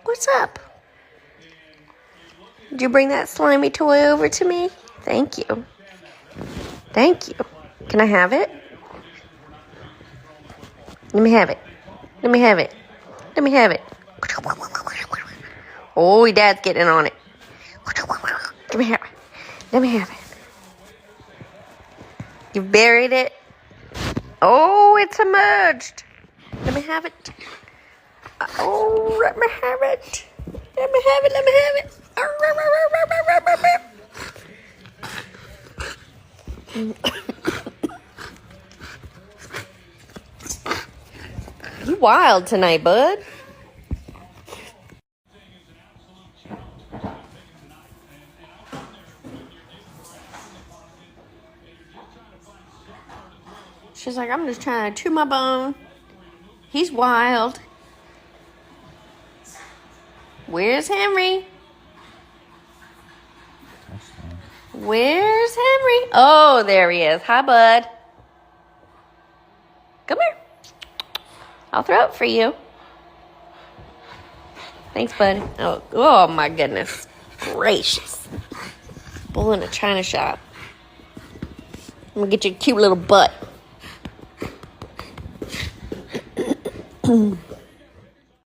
What's up? Did you bring that slimy toy over to me? Thank you. Thank you. Can I have it? Let me have it. Let me have it. Let me have it. Oh, your dad's getting on it. Let me have it. Let me have it. You buried it. Oh, it's emerged. Let me have it. Oh, let me have it. Let me have it. Let me have it. You wild tonight, bud. She's like, I'm just trying to chew my bone. He's wild. Where's Henry? Where's Henry? Oh, there he is. Hi, bud. Come here. I'll throw it for you. Thanks, bud. Oh my goodness. Gracious. Bull in a china shop. I'm going to get you a cute little butt.